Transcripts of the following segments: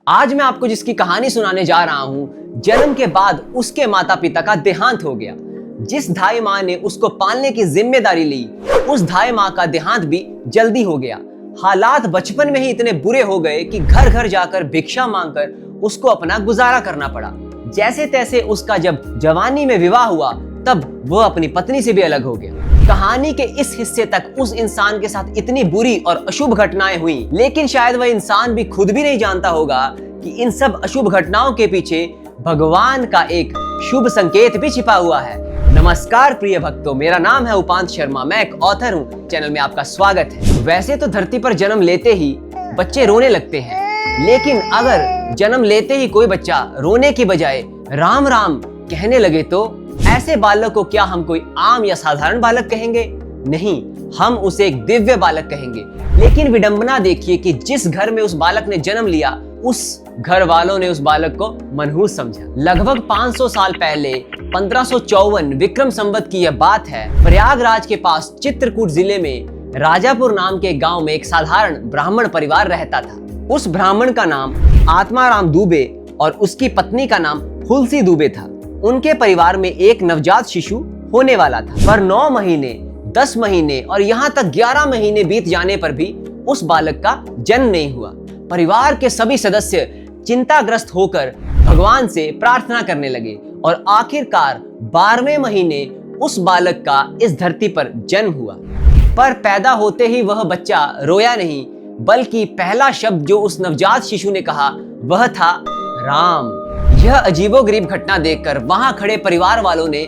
आज मैं आपको जिसकी कहानी सुनाने जा रहा हूं, जन्म के बाद उसके माता पिता का देहांत हो गया। जिस धाई माँ ने उसको पालने की जिम्मेदारी ली, उस धाई माँ का देहांत भी जल्दी हो गया। हालात बचपन में ही इतने बुरे हो गए कि घर घर जाकर भिक्षा मांगकर उसको अपना गुजारा करना पड़ा। जैसे तैसे उसका जब जवानी में विवाह हुआ, तब वह अपनी पत्नी से भी अलग हो गया। कहानी के इस हिस्से तक उस इंसान के साथ इतनी बुरी और अशुभ घटनाएं हुई, लेकिन शायद वह इंसान भी खुद भी नहीं जानता होगा कि इन सब अशुभ घटनाओं के पीछे भगवान का एक शुभ संकेत भी छिपा हुआ है। नमस्कार प्रिय भक्तों, मेरा नाम है उपांत शर्मा, मैं एक ऑथर हूँ। चैनल में आपका स्वागत है। वैसे तो धरती पर जन्म लेते ही बच्चे रोने लगते हैं, लेकिन अगर जन्म लेते ही कोई बच्चा रोने की बजाय राम राम कहने लगे तो ऐसे बालक को क्या हम कोई आम या साधारण बालक कहेंगे? नहीं, हम उसे एक दिव्य बालक कहेंगे। लेकिन विडंबना देखिए कि जिस घर में उस बालक ने जन्म लिया, उस घर वालों ने उस बालक को मनहूस समझा। लगभग 500 साल पहले 1554 विक्रम संवत की यह बात है। प्रयागराज के पास चित्रकूट जिले में राजापुर नाम के गांव में एक साधारण ब्राह्मण परिवार रहता था। उस ब्राह्मण का नाम आत्माराम दुबे और उसकी पत्नी का नाम हुलसी दुबे था। उनके परिवार में एक नवजात शिशु होने वाला था, पर 9 महीने, 10 महीने और यहाँ तक 11 महीने बीत जाने पर भी उस बालक का जन्म नहीं हुआ। परिवार के सभी सदस्य चिंताग्रस्त होकर भगवान से प्रार्थना करने लगे और आखिरकार 12वें महीने उस बालक का इस धरती पर जन्म हुआ। पर पैदा होते ही वह बच्चा रोया नहीं, बल्कि पहला शब्द जो उस नवजात शिशु ने कहा वह था राम। यह अजीबोगरीब घटना देखकर वहां खड़े परिवार वालों ने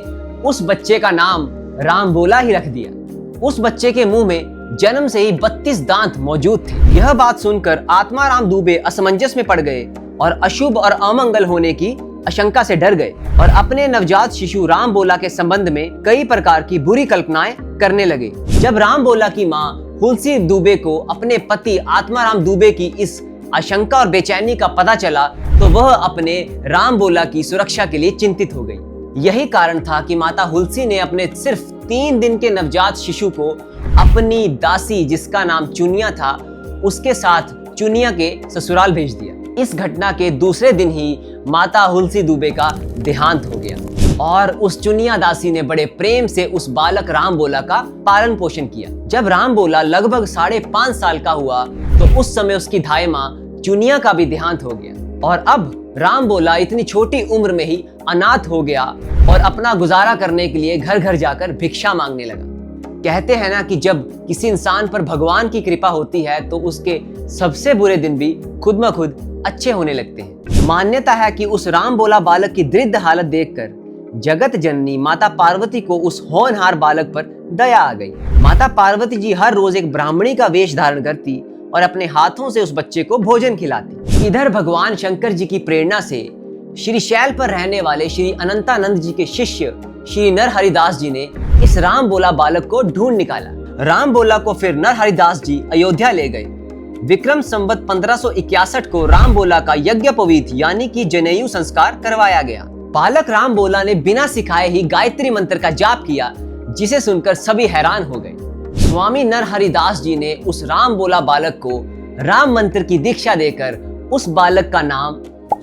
उस बच्चे का नाम राम बोला ही रख दिया। उस बच्चे के मुंह में जन्म से ही 32 दांत मौजूद थे। यह बात सुनकर आत्माराम दुबे असमंजस में पड़ गए और अशुभ और अमंगल होने की आशंका से डर गए और अपने नवजात शिशु राम बोला के संबंध में कई प्रकार की बुरी कल्पनाएं करने लगे। जब राम बोला की माँ हुलसी दुबे को अपने पति आत्माराम दुबे की इस आशंका और बेचैनी का पता चला, तो वह अपने राम बोला की सुरक्षा के लिए चिंतित हो गई। यही कारण था कि माता हुलसी ने अपने सिर्फ 3 दिन के नवजात शिशु को अपनी दासी, जिसका नाम चुनिया था, उसके साथ चुनिया के ससुराल भेज दिया। इस घटना के दूसरे दिन ही माता हुलसी दुबे का देहांत हो गया और उस चुनिया दासी ने बड़े प्रेम से उस बालक राम बोला का पालन पोषण किया। जब राम बोला लगभग 5.5 साल का हुआ, तो उस समय उसकी धाई माँ चुनिया का भी देहांत हो गया और अब राम बोला इतनी छोटी उम्र में ही अनाथ हो गया और अपना गुजारा करने के लिए घर घर जाकर भिक्षा मांगने लगा। कहते हैं ना कि जब किसी इंसान पर भगवान की कृपा होती है तो उसके सबसे बुरे दिन भी खुद ब खुद अच्छे होने लगते हैं। मान्यता है कि उस राम बोला बालक की दृढ़ हालत देखकर जगत जननी माता पार्वती को उस होनहार बालक पर दया आ गई। माता पार्वती जी हर रोज एक ब्राह्मणी का वेश धारण करती और अपने हाथों से उस बच्चे को भोजन खिलाती। इधर भगवान शंकर जी की प्रेरणा से श्री शैल पर रहने वाले श्री अनंतानंद जी के शिष्य श्री नरहरिदास जी ने इस राम बोला बालक को ढूंढ निकाला। राम बोला को फिर नरहरिदास जी अयोध्या ले गए। विक्रम संवत 1561 को राम बोला का यज्ञोपवीत यानी कि जनेयू संस्कार करवाया गया। बालक राम बोला ने बिना सिखाए ही गायत्री मंत्र का जाप किया, जिसे सुनकर सभी हैरान हो गए। स्वामी नरहरिदास जी ने उस राम बोला बालक को राम मंत्र की दीक्षा देकर उस बालक का नाम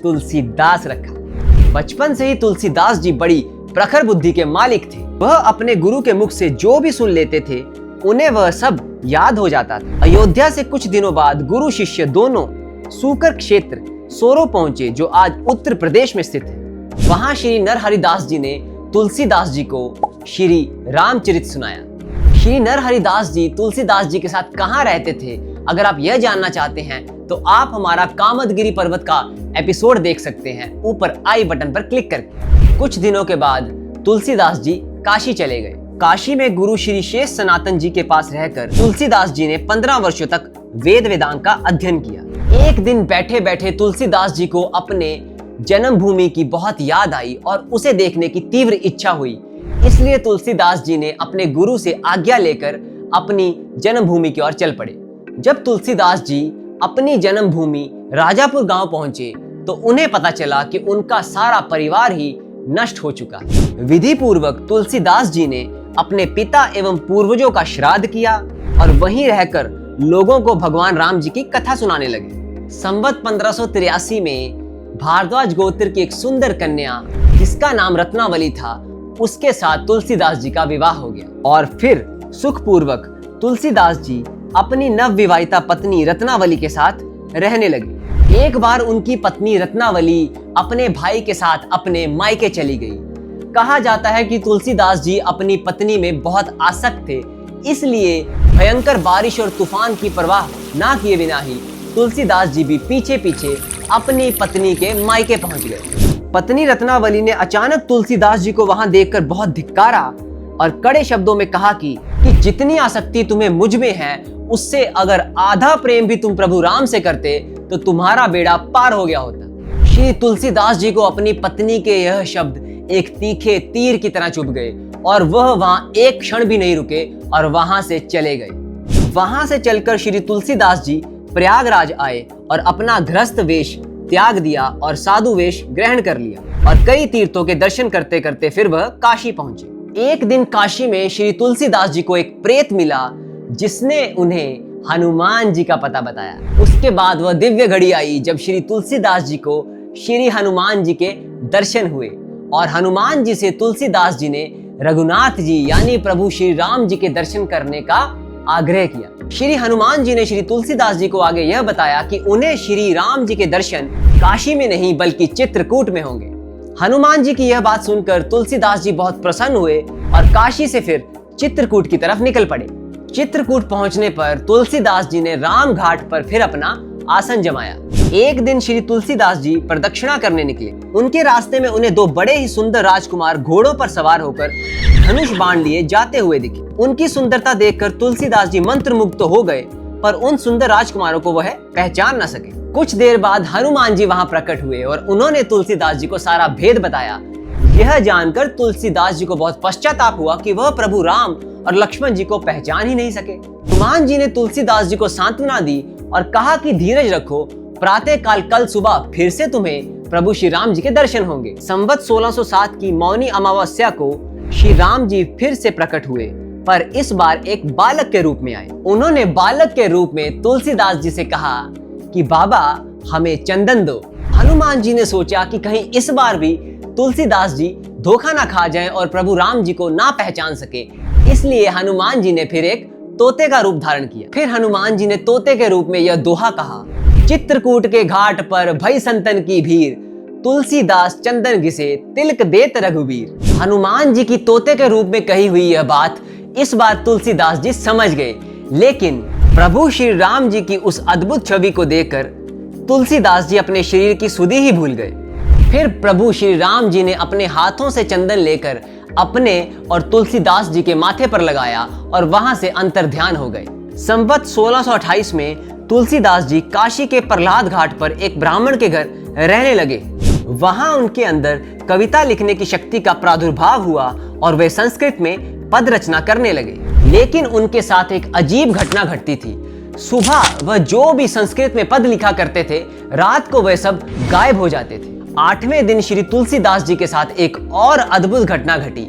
तुलसीदास रखा। बचपन से ही तुलसीदास जी बड़ी प्रखर बुद्धि के मालिक थे। वह अपने गुरु के मुख से जो भी सुन लेते थे, उन्हें वह सब याद हो जाता था। अयोध्या से कुछ दिनों बाद गुरु शिष्य दोनों सूकर क्षेत्र सोरो पहुंचे, जो आज उत्तर प्रदेश में स्थित है। वहां श्री नरहरिदास जी ने तुलसीदास जी को श्री रामचरित सुनाया। श्री नरहरिदास जी तुलसीदास जी के साथ कहाँ रहते थे, अगर आप यह जानना चाहते हैं तो आप हमारा कामदगिरी पर्वत का एपिसोड देख सकते हैं, ऊपर आई बटन पर क्लिक करके। कुछ दिनों के बाद तुलसीदास जी काशी चले गए। काशी में गुरु श्री शेष सनातन जी के पास रहकर तुलसीदास जी ने 15 वर्षों तक वेद वेदांग का अध्ययन किया। एक दिन बैठे बैठे तुलसीदास जी को अपने जन्मभूमि की बहुत याद आई और उसे देखने की तीव्र इच्छा हुई। इसलिए तुलसीदास जी ने अपने गुरु से आज्ञा लेकर अपनी जन्मभूमि की ओर चल पड़े। जब तुलसीदास जी अपनी जन्मभूमि राजापुर गांव पहुंचे, तो उन्हें पता चला कि उनका सारा परिवार ही नष्ट हो चुका। विधि पूर्वक तुलसीदास जी ने अपने पिता एवं पूर्वजों का श्राद्ध किया और वहीं रहकर लोगों को भगवान राम जी की कथा सुनाने लगे। संवत 1583 में भारद्वाज गोत्र की एक सुंदर कन्या जिसका नाम रत्नावली था, उसके साथ तुलसीदास जी का विवाह हो गया और फिर सुखपूर्वक तुलसीदास जी अपनी नवविवाहिता पत्नी रत्नावली के साथ रहने लगे। एक बार उनकी पत्नी रत्नावली अपने भाई के साथ अपने मायके चली गई। कहा जाता है कि तुलसीदास जी अपनी पत्नी में बहुत आसक्त थे, इसलिए भयंकर बारिश और तूफान की परवाह ना किए बिना ही तुलसीदास जी भी पीछे पीछे अपनी पत्नी के मायके पहुंच गए। पत्नी रत्नावली ने अचानक तुलसीदास जी को वहां देखकर बहुत धिक्कारा और कड़े शब्दों में कहा कि जितनी आसक्ति तुम्हें मुझ में है, उससे अगर आधा प्रेम भी तुम प्रभु राम से करते तो तुम्हारा बेड़ा पार हो गया होता। श्री तुलसीदास जी को अपनी पत्नी के यह शब्द एक तीखे तीर की तरह चुभ गए और वह वहां एक क्षण भी नहीं रुके और वहां से चले गए। वहां से चलकर श्री तुलसीदास जी प्रयागराज आए और अपना गृहस्थ वेश त्याग दिया और साधु वेश ग्रहण कर लिया और कई तीर्थों के दर्शन करते करते फिर वह काशी पहुंचे। एक दिन काशी में श्री तुलसीदास जी को एक प्रेत मिला जिसने उन्हें हनुमान जी का पता बताया। उसके बाद वह दिव्य घड़ी आई जब श्री तुलसीदास जी को श्री हनुमान जी के दर्शन हुए और हनुमान जी से तुलसीदास जी ने रघुनाथ जी यानी प्रभु श्री राम जी के दर्शन करने का आग्रह किया। श्री हनुमान जी ने श्री तुलसीदास जी को आगे यह बताया कि उन्हें श्री राम जी के दर्शन काशी में नहीं बल्कि चित्रकूट में होंगे। हनुमान जी की यह बात सुनकर तुलसीदास जी बहुत प्रसन्न हुए और काशी से फिर चित्रकूट की तरफ निकल पड़े। चित्रकूट पहुंचने पर तुलसीदास जी ने राम घाट पर फिर अपना आसन जमाया। एक दिन श्री तुलसीदास जी प्रदक्षिणा करने निकले। उनके रास्ते में उन्हें दो बड़े ही सुंदर राजकुमार घोड़ों पर सवार होकर धनुष बाण लिए जाते हुए दिखे। उनकी सुंदरता देखकर तुलसीदास जी मंत्रमुग्ध तो हो गए, पर उन सुंदर राजकुमारों को वह पहचान न सके। कुछ देर बाद हनुमान जी वहां प्रकट हुए और उन्होंने तुलसीदास जी को सारा भेद बताया। यह जानकर तुलसीदास जी को बहुत पश्चाताप हुआ कि वह प्रभु राम और लक्ष्मण जी को पहचान ही नहीं सके। हनुमान जी ने तुलसीदास जी को सांत्वना दी और कहा कि धीरज रखो, प्रातः काल कल सुबह फिर से तुम्हें प्रभु श्री राम जी के दर्शन होंगे। संवत 1607 की मौनी अमावस्या को श्री राम जी फिर से प्रकट हुए, पर इस बार एक बालक के रूप में आए। उन्होंने बालक के रूप में तुलसीदास जी से कहा कि बाबा हमें चंदन दो। हनुमान जी ने सोचा कि कहीं इस बार भी तुलसीदास जी धोखा ना खा जाएं और प्रभु राम जी को ना पहचान सके, इसलिए हनुमान जी ने फिर एक तोते का रूप धारण किया। फिर हनुमान जी ने तोते के रूप में यह दोहा कहा, चित्रकूट के घाट पर भई संतन की भीड़, तुलसीदास चंदन घिसे तिलक देत रघुबीर। हनुमान जी की तोते के रूप में कही हुई यह बात इस बार तुलसीदास जी समझ गए, लेकिन प्रभु श्री राम जी की उस अद्भुत छवि को देखकर तुलसीदास जी अपने शरीर की सुधि ही भूल गए। फिर प्रभु श्री राम जी ने अपने हाथों से चंदन लेकर अपने और तुलसीदास जी के माथे पर लगाया और वहां से अंतर्ध्यान हो गए। संवत 1628 में तुलसीदास जी काशी के प्रहलाद घाट पर एक ब्राह्मण के घर रहने लगे। वहां उनके अंदर कविता लिखने की शक्ति का प्रादुर्भाव हुआ और वे संस्कृत में पद रचना करने लगे। लेकिन उनके साथ एक अजीब घटना घटती थी। सुबह वह जो भी संस्कृत में पद लिखा करते थे, रात को वह सब गायब हो जाते थे। 8वें दिन श्री तुलसीदास जी के साथ एक और अद्भुत घटना घटी।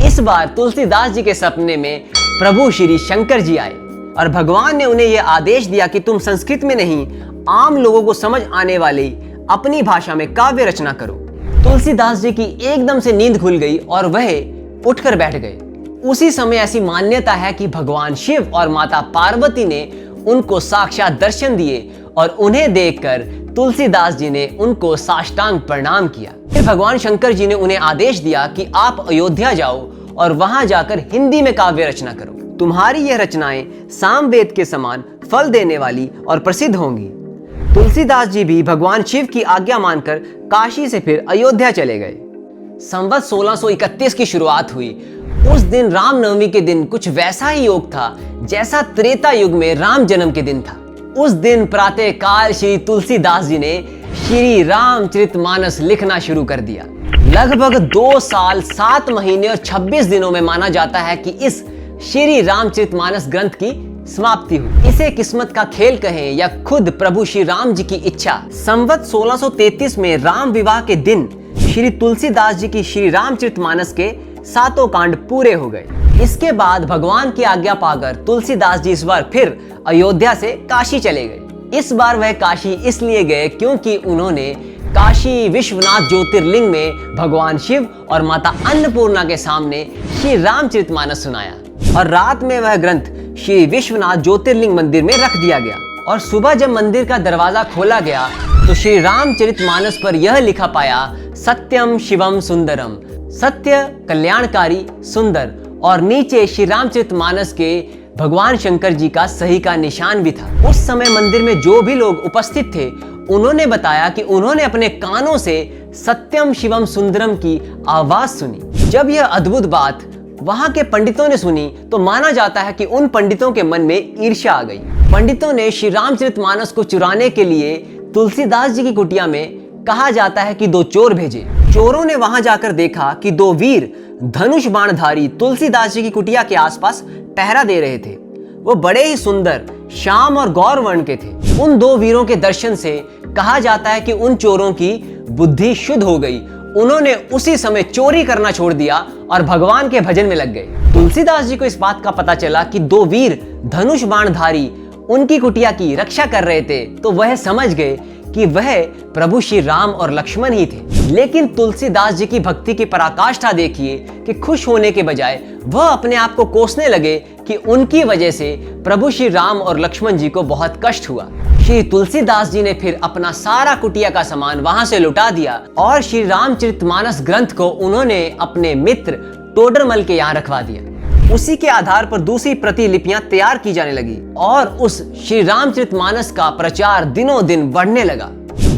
इस बार तुलसीदास जी के सपने में प्रभु श्री शंकर जी आए और भगवान ने उन्हें यह आदेश दिया कि तुम संस्कृत में नहीं, आम लोगों को समझ आने वाली अपनी भाषा में काव्य रचना करो। तुलसीदास जी की एकदम से नींद खुल गई और वह उठकर बैठ गए। उसी समय ऐसी मान्यता है कि भगवान शिव और माता पार्वती ने उनको साक्षात दर्शन दिए और उन्हें देखकर तुलसीदास जी ने उनको साष्टांग प्रणाम किया। फिर भगवान शंकर जी ने उन्हें आदेश दिया कि आप अयोध्या जाओ और वहां जाकर हिंदी में काव्य रचना करो। तुम्हारी यह रचनाएं सामवेद के समान फल देने वाली और प्रसिद्ध होंगी। तुलसीदास जी भी भगवान शिव की आज्ञा मानकर काशी से फिर अयोध्या चले गए। संवत 1631 की शुरुआत हुई। उस दिन रामनवमी के दिन कुछ वैसा ही योग था जैसा त्रेता युग में राम जन्म के दिन था। उस दिन प्रातः काल श्री तुलसीदास जी ने श्री रामचरितमानस लिखना शुरू कर दिया। लगभग 2 साल 7 महीने और 26 दिनों में माना जाता है कि इस श्री रामचरितमानस ग्रंथ की समाप्ति हुई। इसे किस्मत का खेल कहें या खुद प्रभु श्री राम जी की इच्छा। संवत 1633 में राम विवाह के दिन श्री तुलसीदास जी की श्री रामचरितमानस के 7 कांड पूरे हो गए। इसके बाद भगवान की आज्ञा पाकर तुलसीदास जी इस बार फिर अयोध्या से काशी चले गए। इस बार वह काशी इसलिए गए क्योंकि उन्होंने काशी विश्वनाथ ज्योतिर्लिंग में भगवान शिव और माता अन्नपूर्णा के सामने श्री रामचरितमानस सुनाया और रात में वह ग्रंथ श्री विश्वनाथ ज्योतिर्लिंग मंदिर में रख दिया गया। और सुबह जब मंदिर का दरवाजा खोला गया तो श्री रामचरितमानस पर यह लिखा पाया, सत्यम शिवम सुंदरम, सत्य कल्याणकारी सुंदर, और नीचे श्री रामचरितमानस के भगवान शंकर जी का सही का निशान भी था। उस समय मंदिर में जो भी लोग उपस्थित थे उन्होंने बताया कि उन्होंने अपने कानों से सत्यम शिवम सुंदरम की आवाज सुनी। जब यह अद्भुत बात वहां के पंडितों ने सुनी तो माना जाता है कि उन पंडितों के मन में ईर्ष्या आ गई। पंडितों ने श्री रामचरितमानस को चुराने के लिए तुलसीदास जी की कुटिया में, कहा जाता है कि 2 चोर भेजे। चोरों ने वहां जाकर देखा कि 2 वीर धनुष बाणधारी तुलसीदास जी की कुटिया के आसपास पहरा दे रहे थे। वो बड़े ही सुंदर श्याम और गौर वर्ण के थे। उन 2 वीरों के दर्शन से कहा जाता है कि उन चोरों की बुद्धि शुद्ध हो गई। उन्होंने उसी समय चोरी करना छोड़ दिया और भगवान के भजन में लग गए। तुलसीदास जी को इस बात का पता चला कि 2 वीर धनुष बाणधारी उनकी कुटिया की रक्षा कर रहे थे, तो वह समझ गए कि वह प्रभु श्री राम और लक्ष्मण ही थे। लेकिन तुलसीदास जी की भक्ति की पराकाष्ठा देखिए कि खुश होने के बजाय वह अपने आप को कोसने लगे कि उनकी वजह से प्रभु श्री राम और लक्ष्मण जी को बहुत कष्ट हुआ। श्री तुलसीदास जी ने फिर अपना सारा कुटिया का सामान वहां से लुटा दिया और श्री रामचरितमानस ग्रंथ को उन्होंने अपने मित्र टोडरमल के यहाँ रखवा दिया। उसी के आधार पर दूसरी प्रतिलिपियां तैयार की जाने लगी और उस श्री रामचरितमानस का प्रचार दिनों दिन बढ़ने लगा।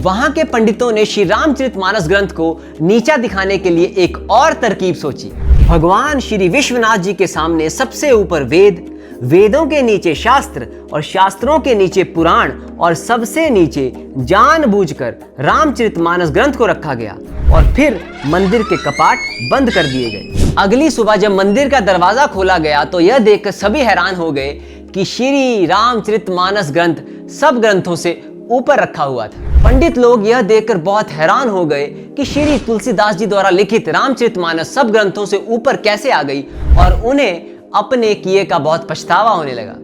वहां के पंडितों ने श्री रामचरितमानस ग्रंथ को नीचा दिखाने के लिए एक और तरकीब सोची। भगवान श्री विश्वनाथ जी के सामने सबसे ऊपर वेद, वेदों के नीचे शास्त्र और शास्त्रों के नीचे पुराण और सबसे नीचे जानबूझकर रामचरितमानस ग्रंथ को रखा गया और फिर मंदिर के कपाट बंद कर दिए गए। अगली सुबह जब मंदिर का दरवाजा खोला गया तो यह देखकर सभी हैरान हो गए कि श्री रामचरितमानस ग्रंथ सब ग्रंथों से ऊपर रखा हुआ था। पंडित लोग यह देखकर बहुत हैरान हो गए कि श्री तुलसीदास जी द्वारा लिखित रामचरितमानस सब ग्रंथों से ऊपर कैसे आ गई और उन्हें अपने किए का बहुत पछतावा होने लगा।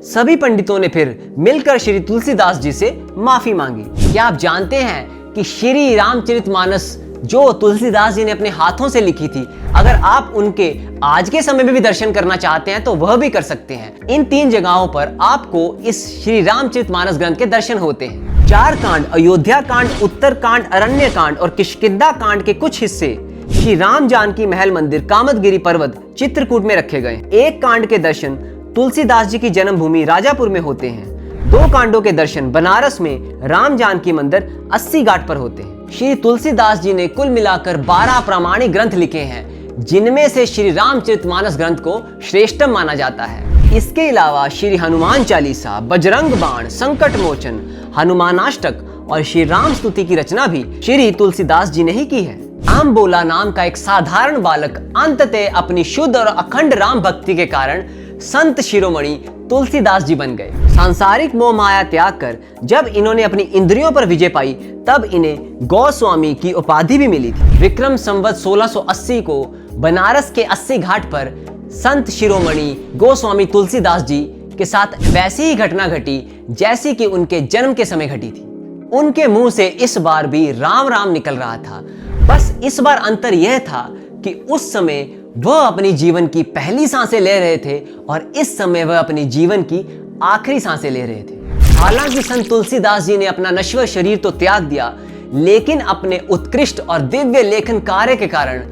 सभी पंडितों ने फिर मिलकर श्री तुलसीदास जी से माफी मांगी। क्या आप जानते हैं कि श्री रामचरितमानस जो तुलसीदास जी ने अपने हाथों से लिखी थी, अगर आप उनके आज के समय में भी दर्शन करना चाहते हैं तो वह भी कर सकते हैं। इन 3 जगहों पर आपको इस श्री रामचरितमानस ग्रंथ के दर्शन होते हैं। 4 कांड, अयोध्या कांड, उत्तर कांड, अरण्य कांड और किष्किंधा कांड के कुछ हिस्से श्री राम जानकी महल मंदिर कामदगिरी पर्वत चित्रकूट में रखे गए। 1 कांड के दर्शन तुलसीदास जी की जन्मभूमि राजापुर में होते हैं। 2 कांडों के दर्शन बनारस में राम जानकी मंदिर 80 घाट पर होते हैं। श्री तुलसीदास जी ने कुल मिलाकर 12 प्रामाणिक ग्रंथ लिखे हैं, जिनमें से श्री रामचरितमानस ग्रंथ को श्रेष्ठतम माना जाता है। इसके अलावा श्री हनुमान चालीसा, बजरंग बाण, संकट मोचन, हनुमानाष्टक और श्री राम स्तुति की रचना भी श्री तुलसीदास जी ने ही की है। आम बोला नाम का एक साधारण बालक अंततः अपनी शुद्ध और अखंड राम भक्ति के कारण संत शिरोमणि तुलसीदास जी बन गए। सांसारिक मोह माया त्याग कर जब इन्होंने अपनी इंद्रियों पर विजय पाई तब इन्हें गोस्वामी की उपाधि भी मिली थी। विक्रम संवत 1680 को बनारस के 80 घाट पर संत शिरोमणि गोस्वामी तुलसीदास जी के साथ वैसी ही घटना घटी जैसी कि उनके जन्म के समय घटी थी। उनके मुंह से इस बार भी राम राम निकल रहा था। बस इस बार अंतर यह था कि उस समय वह अपनी जीवन की पहली सांसें ले रहे थे और इस समय वह अपनी जीवन की आखिरी सांसें ले रहे थे। हालांकि संत तुलसीदास जी ने अपना नश्वर शरीर तो त्याग दिया, लेकिन अपने उत्कृष्ट और दिव्य लेखन कार्य के कारण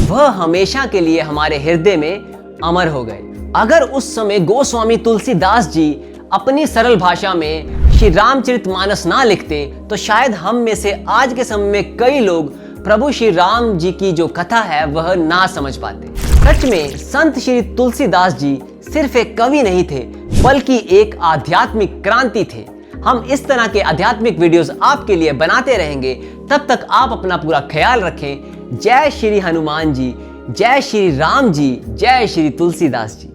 वह हमेशा के लिए हमारे हृदय में अमर हो गए। अगर उस समय गोस्वामी तुलसीदास जी अपनी सरल भाषा में श्री रामचरितमानस ना लिखते तो शायद हम में से आज के समय में कई लोग प्रभु श्री राम जी की जो कथा है वह ना समझ पाते। सच में संत श्री तुलसीदास जी सिर्फ एक कवि नहीं थे, बल्कि एक आध्यात्मिक क्रांति थे। हम इस तरह के आध्यात्मिक वीडियोस आपके लिए बनाते रहेंगे। तब तक आप अपना पूरा ख्याल रखें। जय श्री हनुमान जी, जय श्री राम जी, जय श्री तुलसीदास जी।